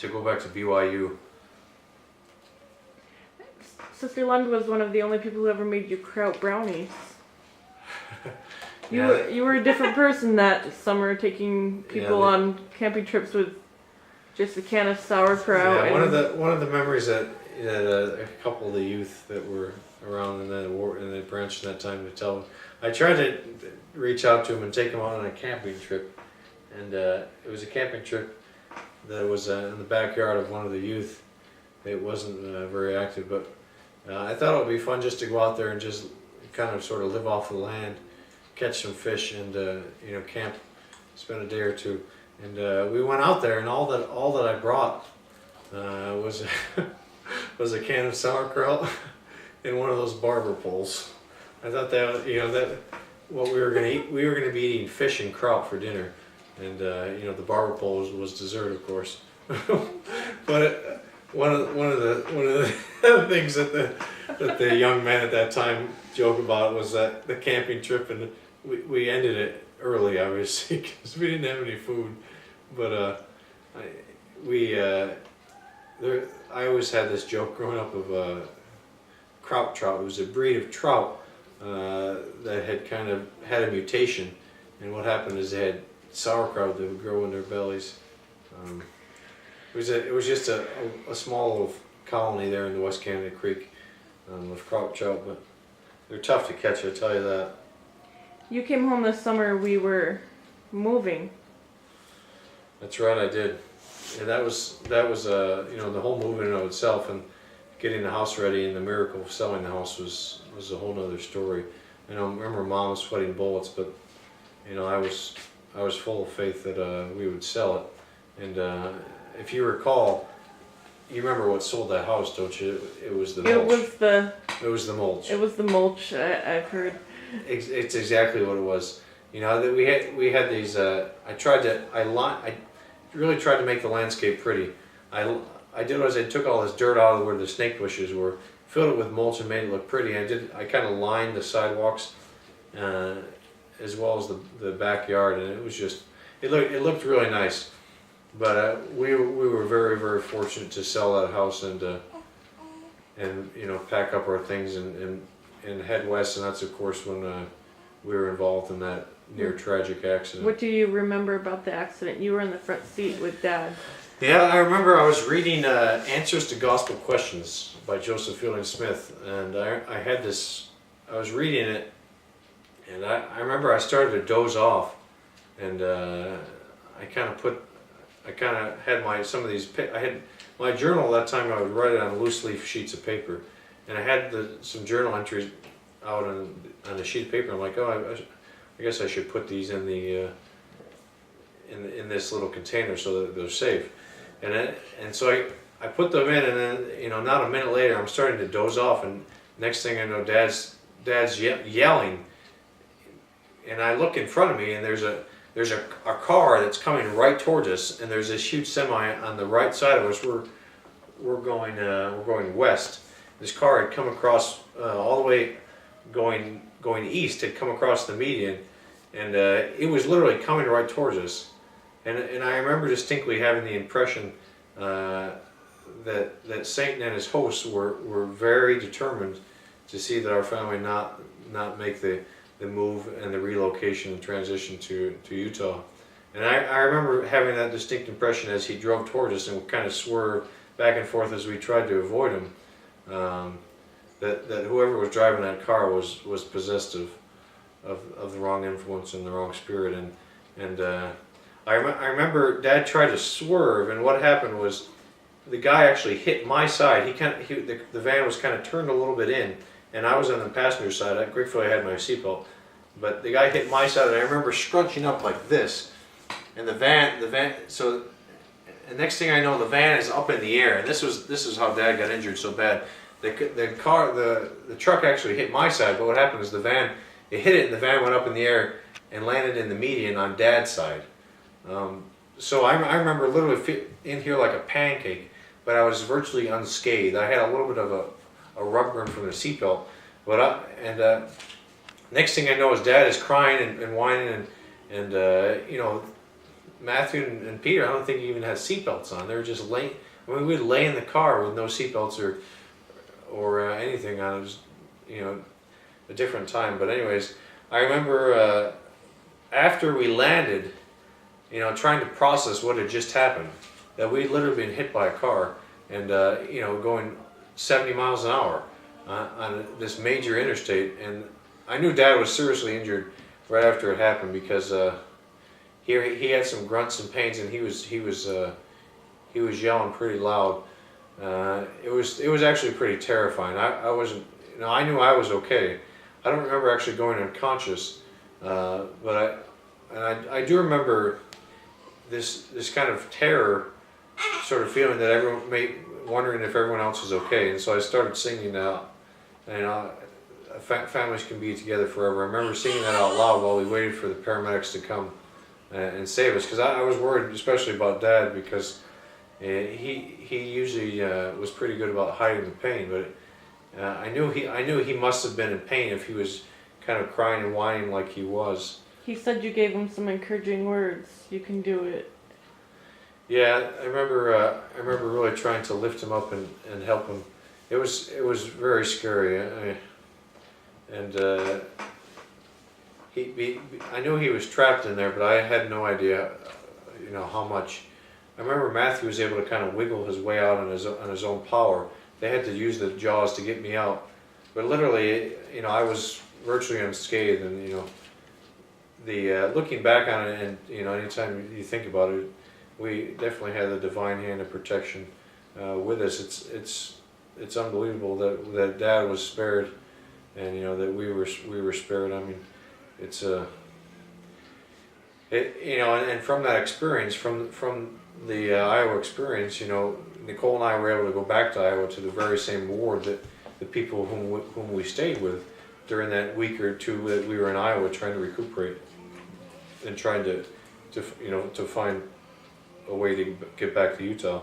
go back to BYU. Sister Lund was one of the only people who ever made you kraut brownies. Yeah. You were a different person that summer, taking people on camping trips with just a can of sauerkraut. Yeah, one of the memories that a couple of the youth that were around in the branch at that time to tell, I tried to reach out to them and take them on a camping trip, and it was a camping trip that was in the backyard of one of the youth. It wasn't very active, but I thought it would be fun just to go out there and just kind of sort of live off the land, catch some fish, and camp, spend a day or two. And we went out there, and all that I brought was was a can of sauerkraut and one of those barber poles. I thought that what we were going to eat, we were going to be eating fish and kraut for dinner, and the barber pole was dessert, of course. But one of the things that the young men at that time joke about was that the camping trip, and we ended it early, obviously, because we didn't have any food. But I always had this joke growing up of kraut trout. It was a breed of trout that had kind of had a mutation, and what happened is they had sauerkraut that would grow in their bellies. It was just a small little colony there in the West Canada Creek of kraut trout, but they're tough to catch, I tell you that. You came home this summer. We were moving. That's right, I did. And that was you know, the whole movement in of itself, and getting the house ready and the miracle of selling the house was a whole nother story. I remember Mom was sweating bullets, but you know, I was full of faith that we would sell it. And if you recall, you remember what sold that house, don't you? It was the mulch. It was the mulch. It was the mulch. I've heard. It's exactly what it was. You know, that we had these. I really tried to make the landscape pretty. I did was I took all this dirt out of where the snake bushes were, filled it with mulch, and made it look pretty. I kind of lined the sidewalks, as well as the backyard, and it was just it looked really nice. But we were very, very fortunate to sell that house and you know, pack up our things and head west, and that's of course when we were involved in that near tragic accident. What do you remember about the accident? You were in the front seat with Dad. Yeah, I remember I was reading Answers to Gospel Questions by Joseph Fielding Smith, and I had this. I was reading it, and I remember I started to doze off, and I kind of had some of these. I had my journal at that time. I would write it on loose leaf sheets of paper, and I had some journal entries out on a sheet of paper. I'm like, oh, I guess I should put these in the in this little container so that they're safe. And so I put them in, and then, you know, not a minute later I'm starting to doze off, and next thing I know, Dad's yelling, and I look in front of me, and there's a car that's coming right towards us, and there's this huge semi on the right side of us. We're going west. This car had come across all the way going east, had come across the median, and it was literally coming right towards us. And I remember distinctly having the impression that Satan and his hosts were very determined to see that our family not make the move and the relocation and transition to Utah. And I remember having that distinct impression as he drove towards us and kind of swerved back and forth as we tried to avoid him, that whoever was driving that car was possessed of the wrong influence and the wrong spirit. And I remember Dad tried to swerve, and what happened was the guy actually hit my side. The van was kind of turned a little bit in, and I was on the passenger side. Gratefully I had my seatbelt, but the guy hit my side, and I remember scrunching up like this, and the van. So, and next thing I know, the van is up in the air, and this is how Dad got injured so bad. The truck actually hit my side, but what happened was it hit it, and the van went up in the air and landed in the median on Dad's side. So I remember literally in here like a pancake, but I was virtually unscathed. I had a little bit of a rub burn from the seatbelt, but next thing I know is Dad is crying and whining, and you know, Matthew and Peter, I don't think he even had seatbelts on. They were just laying. I mean, we'd lay in the car with no seatbelts or anything on. It was, you know, a different time. But anyways, I remember after we landed, you know, trying to process what had just happened, that we'd literally been hit by a car, and you know, going 70 miles an hour on this major interstate. And I knew Dad was seriously injured right after it happened, because he had some grunts and pains, and he was yelling pretty loud. It was actually pretty terrifying. I wasn't, you know, I knew I was okay. I don't remember actually going unconscious, but I do remember this kind of terror, sort of feeling that wondering if everyone else was okay. And so I started singing out, you know, families can be together forever. I remember singing that out loud while we waited for the paramedics to come and save us, because I was worried, especially about Dad, because he usually was pretty good about hiding the pain, but I knew he must have been in pain if he was kind of crying and whining like he was. He said you gave him some encouraging words. You can do it. Yeah, I remember really trying to lift him up and help him. It was very scary. And I knew he was trapped in there, but I had no idea, how much. I remember Matthew was able to kind of wiggle his way out on his own power. They had to use the jaws to get me out, but literally, I was virtually unscathed. And the looking back on it, and anytime you think about it, we definitely had the divine hand of protection with us. It's unbelievable that Dad was spared, and that we were spared. I mean, it's and from that experience, from the Iowa experience, Nicole and I were able to go back to Iowa to the very same ward that the people whom we stayed with during that week or two that we were in Iowa trying to recuperate and trying to find a way to get back to Utah.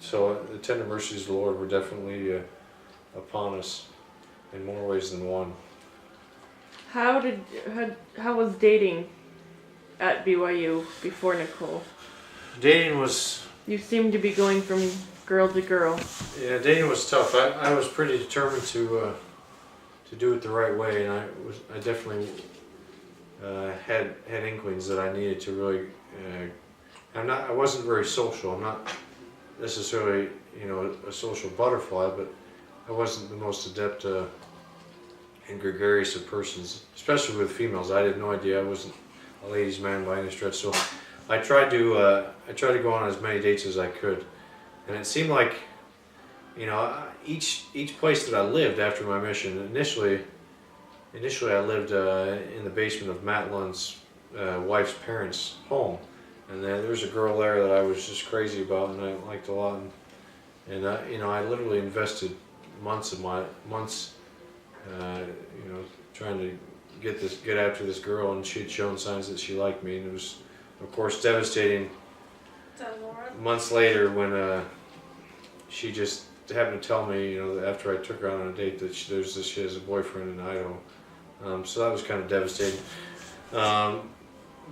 So the tender mercies of the Lord were definitely upon us in more ways than one. How was dating at BYU before Nicole? Dating was... You seem to be going from girl to girl. Yeah, dating was tough. I was pretty determined to do it the right way, and I definitely had inklings that I needed to really. I wasn't very social. I'm not necessarily a social butterfly, but I wasn't the most adept and gregarious of persons, especially with females. I had no idea. I wasn't a ladies' man by any stretch. So I tried to go on as many dates as I could, and it seemed like, each place that I lived after my mission. Initially I lived in the basement of Matt Lund's wife's parents' home, and there was a girl there that I was just crazy about and I liked a lot, and I literally invested months trying to get after this girl, and she had shown signs that she liked me, and it was, of course, devastating months later when she just happened to tell me, after I took her out on a date, that she has a boyfriend in Idaho. So that was kind of devastating.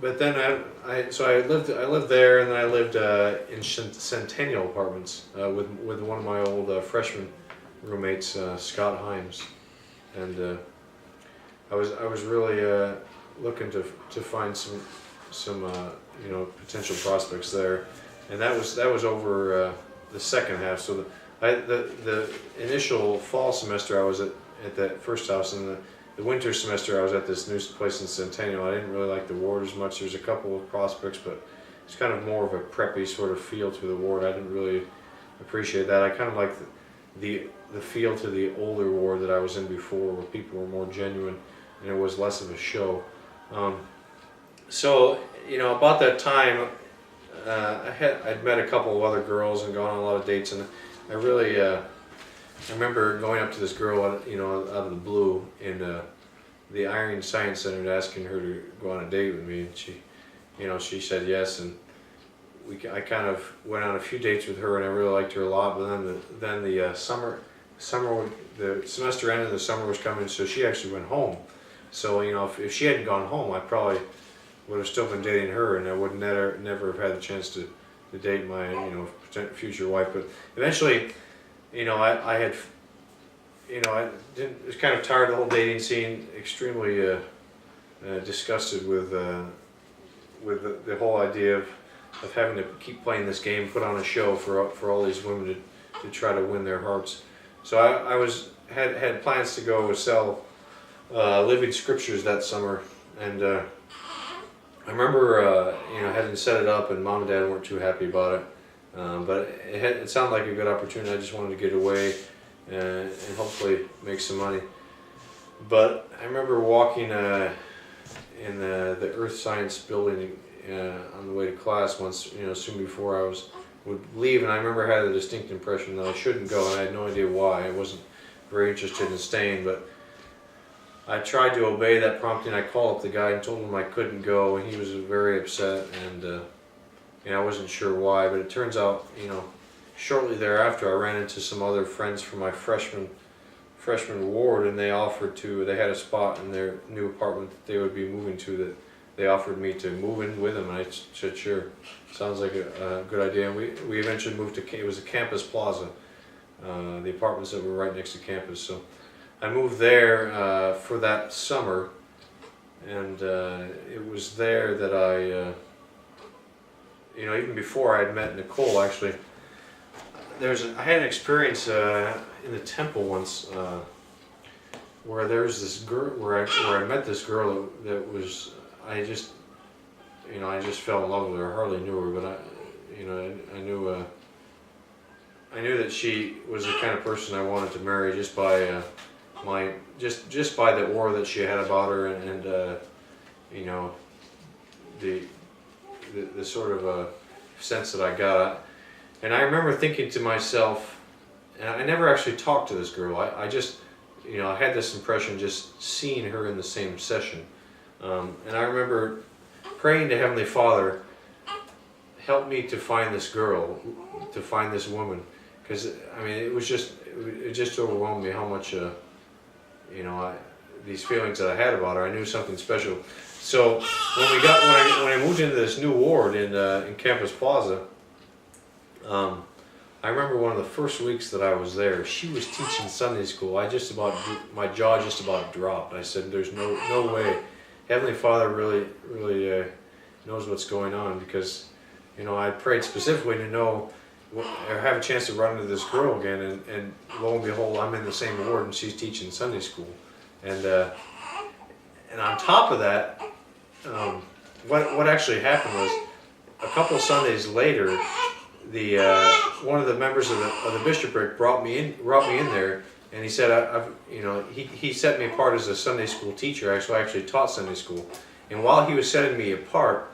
But then I lived there, and then I lived in Centennial Apartments with one of my old freshman roommates, Scott Himes, and I was really looking to find some potential prospects there, and that was over the second half. So the initial fall semester I was at that first house, and the winter semester I was at this new place in Centennial. I didn't really like the ward as much. There's a couple of prospects, but it's kind of more of a preppy sort of feel to the ward. I didn't really appreciate that. I kind of liked the feel to the older ward that I was in before, where people were more genuine and it was less of a show. So about that time, I'd met a couple of other girls and gone on a lot of dates, and I really I remember going up to this girl out of the blue in the Iron Science Center and asking her to go on a date with me, and she said yes, and I kind of went on a few dates with her, and I really liked her a lot. But then the semester ended, the summer was coming, so she actually went home. So if she hadn't gone home, I probably would have still been dating her, and I would never have had the chance to date my future wife. But eventually, I had I was kind of tired of the whole dating scene, extremely disgusted with the whole idea of having to keep playing this game, put on a show for all these women to try to win their hearts. So I had plans to go sell Living Scriptures that summer, and I remember having set it up, and Mom and Dad weren't too happy about it, but it sounded like a good opportunity. I just wanted to get away and hopefully make some money. But I remember walking in the Earth Science building on the way to class once, soon before I would leave, and I remember I had a distinct impression that I shouldn't go, and I had no idea why. I wasn't very interested in staying, but I tried to obey that prompting. I called up the guy and told him I couldn't go, and he was very upset, and I wasn't sure why. But it turns out, shortly thereafter, I ran into some other friends from my freshman ward, and they had a spot in their new apartment that they would be moving to they offered me to move in with them, and I said sure, sounds like a good idea. And we eventually moved to, it was a Campus Plaza, the apartments that were right next to campus. So I moved there for that summer, and it was there that I, you know, even before I had met Nicole, actually, I had an experience in the temple once where there was this girl, where I met this girl that was, I just fell in love with her. I hardly knew her, but I knew that she was the kind of person I wanted to marry just by just by the aura that she had about her, and you know, the sort of sense that I got. And I remember thinking to myself, and I never actually talked to this girl. I just, you know, I had this impression just seeing her in the same session. And I remember praying to Heavenly Father, help me to find this girl, to find this woman. Because, I mean, it just overwhelmed me how much, you know, these feelings that I had about her. I knew something special. So when I moved into this new ward in Campus Plaza, I remember one of the first weeks that I was there, she was teaching Sunday school. My jaw just about dropped. I said, there's no way. Heavenly Father really knows what's going on, because, you know, I prayed specifically to know, or have a chance to run into this girl again, and lo and behold, I'm in the same ward and she's teaching Sunday school. And on top of that, what actually happened was, a couple Sundays later, one of the members of the bishopric brought me in there, and he said, you know, he set me apart as a Sunday school teacher. So I actually taught Sunday school, and while he was setting me apart,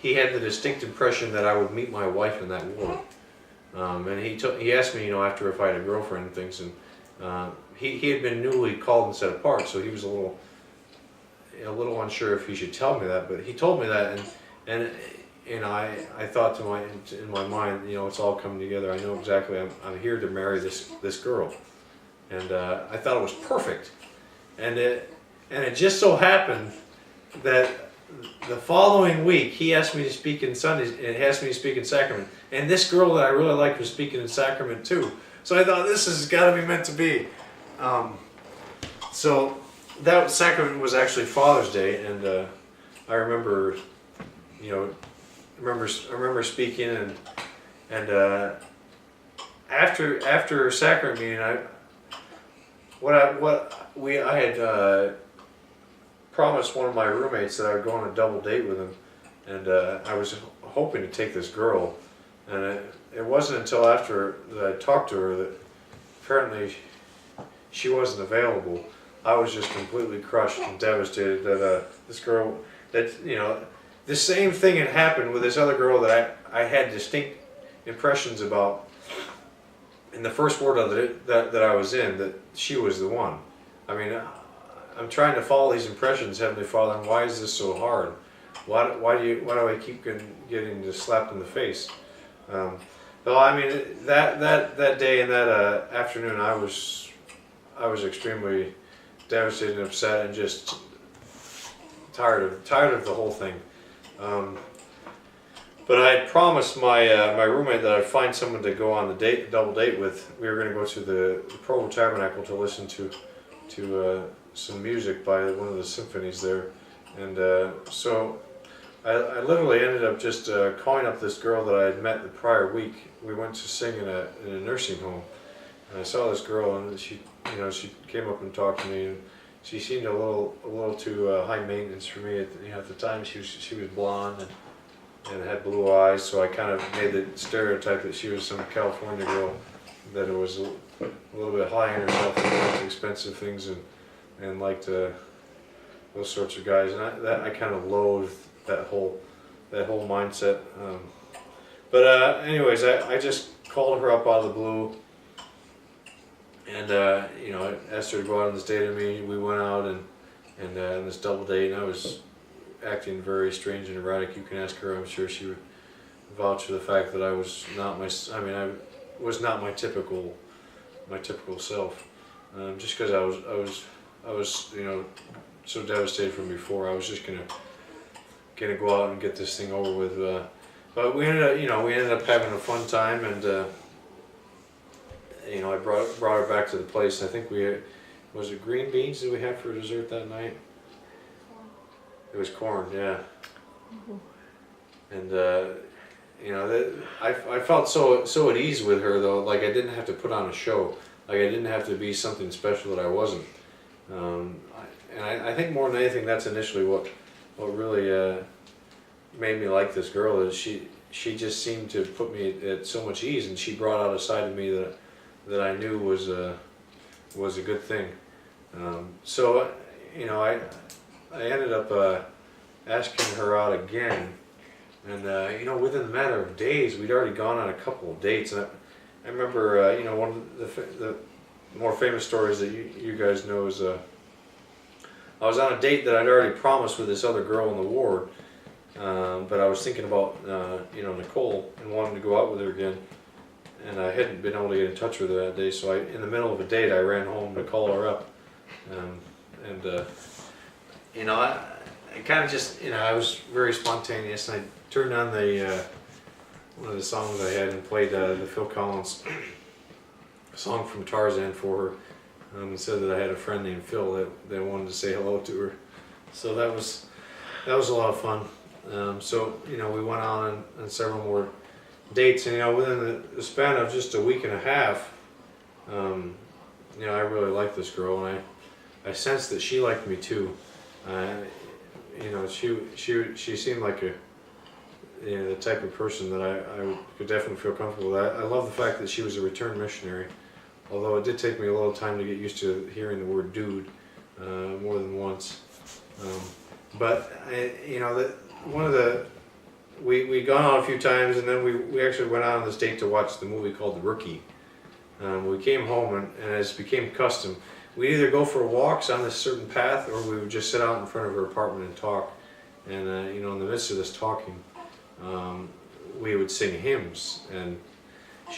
he had the distinct impression that I would meet my wife in that ward. And he asked me, you know, after if I had a girlfriend and things, and he had been newly called and set apart, so he was a little unsure if he should tell me that, but he told me that, and I thought in my mind, you know, it's all coming together. I know exactly. I'm here to marry this girl, and I thought it was perfect. And it just so happened that the following week he asked me to speak in Sundays, and asked me to speak in sacrament. And this girl that I really liked was speaking in sacrament too. So I thought, this has got to be meant to be. So that sacrament was actually Father's Day, and I remember, you know. I remember speaking, and after sacrament meeting, I had promised one of my roommates that I would go on a double date with him, and I was hoping to take this girl, and it wasn't until after that I talked to her that apparently she wasn't available. I was just completely crushed and devastated that this girl, that, you know, the same thing had happened with this other girl that I had distinct impressions about in the first ward of that I was in, that she was the one. I mean, I'm trying to follow these impressions, Heavenly Father, and why is this so hard? Why do I keep getting just slapped in the face? Well, I mean, that day and that afternoon, I was extremely devastated and upset, and just tired of the whole thing. But I had promised my roommate that I'd find someone to go on the double date with. We were going to go to the Provo Tabernacle to listen to some music by one of the symphonies there, and so I literally ended up just calling up this girl that I had met the prior week. We went to sing in a nursing home, and I saw this girl, and she came up and talked to me, and she seemed a little too high maintenance for me at the time. She was blonde and had blue eyes, so I kind of made the stereotype that she was some California girl, that it was a little bit high in herself and liked expensive things and liked those sorts of guys. And I kind of loathed that whole mindset. But anyways, I just called her up out of the blue. And you know, I asked her to go out on this date with me. We went out and on this double date, and I was acting very strange and erratic. You can ask her; I'm sure she would vouch for the fact that I was not my typical self. Just because I was you know, so devastated from before, I was just gonna gonna go out and get this thing over with. But we ended up having a fun time, and I brought her back to the place. I think was it green beans that we had for dessert that night? It was corn, yeah. And I felt so at ease with her though. Like I didn't have to put on a show. Like I didn't have to be something special that I wasn't. I think more than anything, that's initially what really made me like this girl. Is she just seemed to put me at so much ease, and she brought out a side of me that I knew was a good thing. So I ended up asking her out again, and within a matter of days, we'd already gone on a couple of dates. And I remember, one of the more famous stories that you guys know is I was on a date that I'd already promised with this other girl in the ward, but I was thinking about Nicole and wanting to go out with her again, and I hadn't been able to get in touch with her that day. So in the middle of a date, I ran home to call her up, I kind of just I was very spontaneous, and I turned on the one of the songs I had and played the Phil Collins song from Tarzan for her, and said that I had a friend named Phil that wanted to say hello to her. So that was a lot of fun. We went on several more dates, and within the span of just a week and a half, I really liked this girl, and I sensed that she liked me too. She seemed like the type of person that I could definitely feel comfortable with. I love the fact that she was a returned missionary, although it did take me a little time to get used to hearing the word dude more than once. We'd gone out a few times, and then we actually went out on this date to watch the movie called The Rookie. We came home, and as became custom, we'd either go for walks on this certain path, or we would just sit out in front of her apartment and talk. And in the midst of this talking, we would sing hymns, and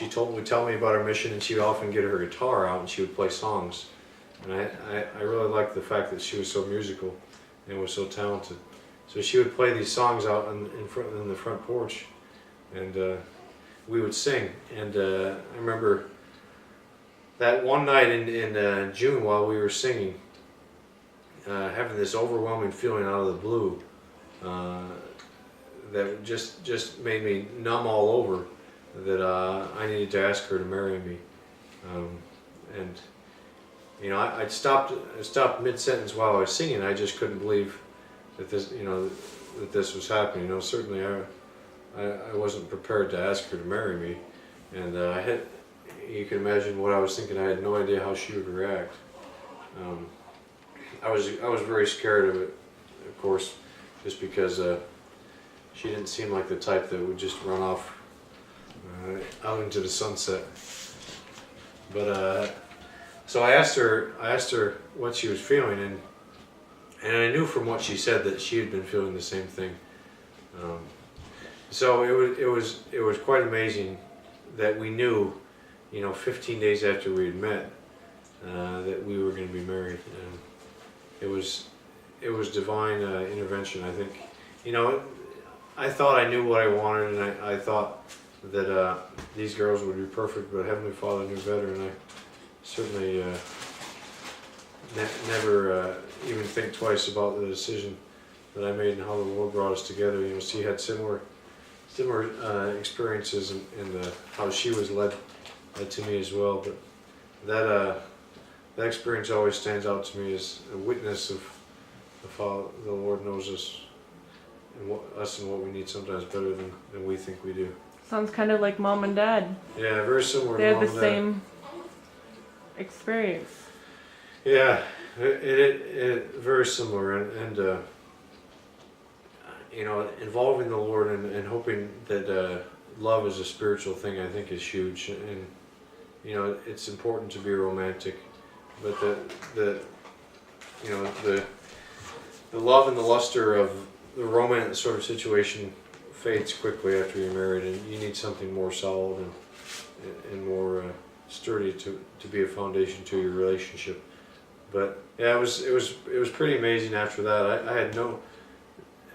would tell me about her mission, and she would often get her guitar out and she would play songs. And I really liked the fact that she was so musical and was so talented. So she would play these songs out in the front porch, and we would sing. And I remember that one night in June, while we were singing, having this overwhelming feeling out of the blue that just made me numb all over, that I needed to ask her to marry me. I stopped mid-sentence while I was singing. I just couldn't believe that this was happening. Certainly I wasn't prepared to ask her to marry me, and you can imagine what I was thinking. I had no idea how she would react. I was very scared of it, of course, just because she didn't seem like the type that would just run off out into the sunset. But so I asked her what she was feeling, and I knew from what she said that she had been feeling the same thing. So it was quite amazing that we knew, 15 days after we had met, that we were going to be married. It was divine intervention, I think. I thought I knew what I wanted, and I thought that these girls would be perfect, but Heavenly Father knew better, and I certainly never even think twice about the decision that I made and how the Lord brought us together. She had similar experiences in how she was led to me as well, but that experience always stands out to me as a witness of how the Lord knows us and what we need sometimes better than we think we do. Sounds kind of like mom and dad. Yeah, very similar. They had the same experience. Yeah, it very similar, and involving the Lord and hoping that love is a spiritual thing, I think, is huge. And it's important to be romantic, but the love and the luster of the romance sort of situation fades quickly after you're married, and you need something more solid and more sturdy to be a foundation to your relationship. But yeah, it was pretty amazing after that. I had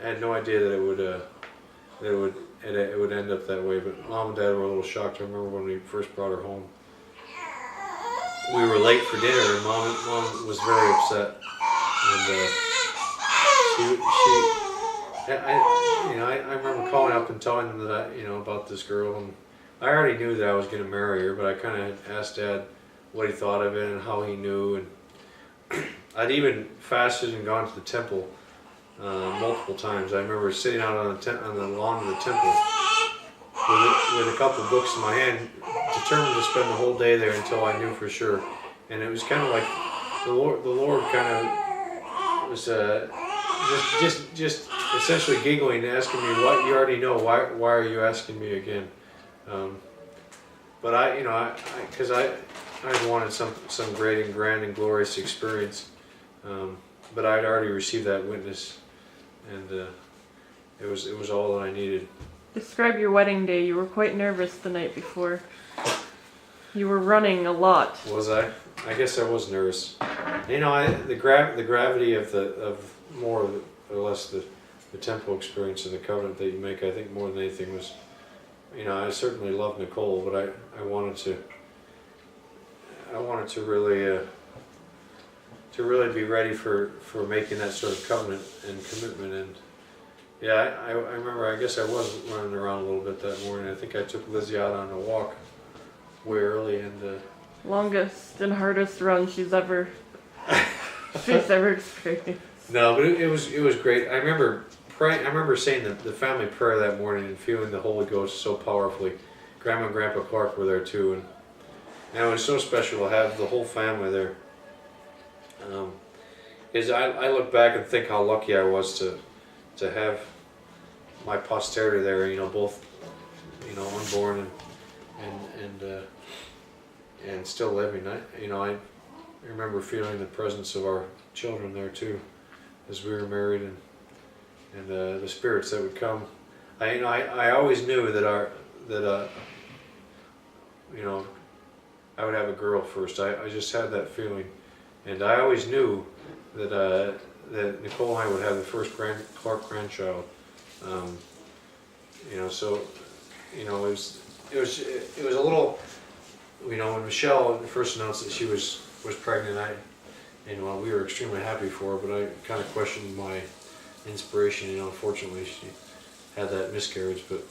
had no idea that it would end up that way. But mom and dad were a little shocked. I remember when we first brought her home. We were late for dinner, and mom was very upset. And I remember calling up and telling them that about this girl, and I already knew that I was going to marry her, but I kind of asked Dad what he thought of it and how he knew, and I'd even fasted and gone to the temple multiple times. I remember sitting out on the lawn of the temple with a couple books in my hand, determined to spend the whole day there until I knew for sure. And it was kind of like the Lord kind of was just essentially giggling and asking me, "What you already know? Why are you asking me again?" But because I wanted some great and grand and glorious experience, but I'd already received that witness, and it was all that I needed. Describe your wedding day. You were quite nervous the night before. You were running a lot. Was I? I guess I was nervous. The gravity of more or less the temple experience and the covenant that you make, I think more than anything was, I certainly loved Nicole, but I wanted to really be ready for making that sort of covenant and commitment. And yeah, I remember, I guess I was running around a little bit that morning. I think I took Lizzie out on a walk way early, and longest and hardest run she's ever experienced. No, but it was great. I remember praying. I remember saying the family prayer that morning and feeling the Holy Ghost so powerfully. Grandma and Grandpa Clark were there too, and it was so special to have the whole family there. Because I look back and think how lucky I was to have my posterity there. Both unborn and still living. I remember feeling the presence of our children there too, as we were married, and the spirits that would come. I always knew that I would have a girl first. I just had that feeling, and I always knew that Nicole and I would have the first Clark grandchild. So it was a little. When Michelle first announced that she was pregnant, we were extremely happy for her, but I kind of questioned my inspiration. Unfortunately, she had that miscarriage, but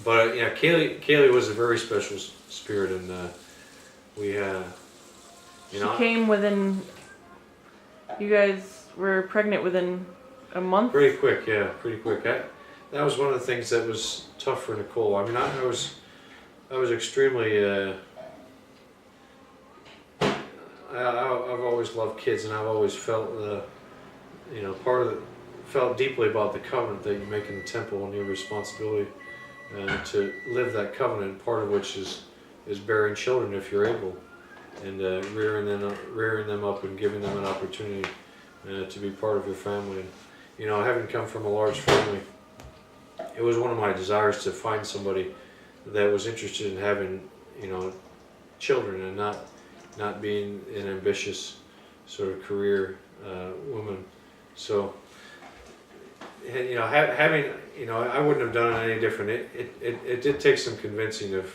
Kaylee was a very special spirit, and she came within. You guys were pregnant within a month. Pretty quick, yeah, pretty quick. That was one of the things that was tough for Nicole. I mean, I was extremely. I've always loved kids, and I've always felt felt deeply about the covenant that you make in the temple and your responsibility to live that covenant. Part of which is bearing children if you're able, and rearing them up and giving them an opportunity to be part of your family. And having come from a large family, it was one of my desires to find somebody that was interested in having children and not being an ambitious sort of career woman. So having I wouldn't have done it any different. It did take some convincing of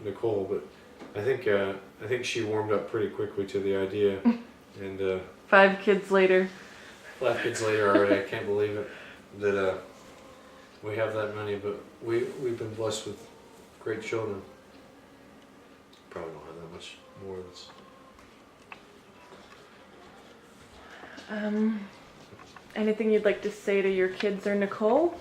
Nicole, but I think she warmed up pretty quickly to the idea. And 5 kids later. 5 kids later already. I can't believe it that we have that many, but we've been blessed with great children. Probably don't have that much more. Anything you'd like to say to your kids or Nicole?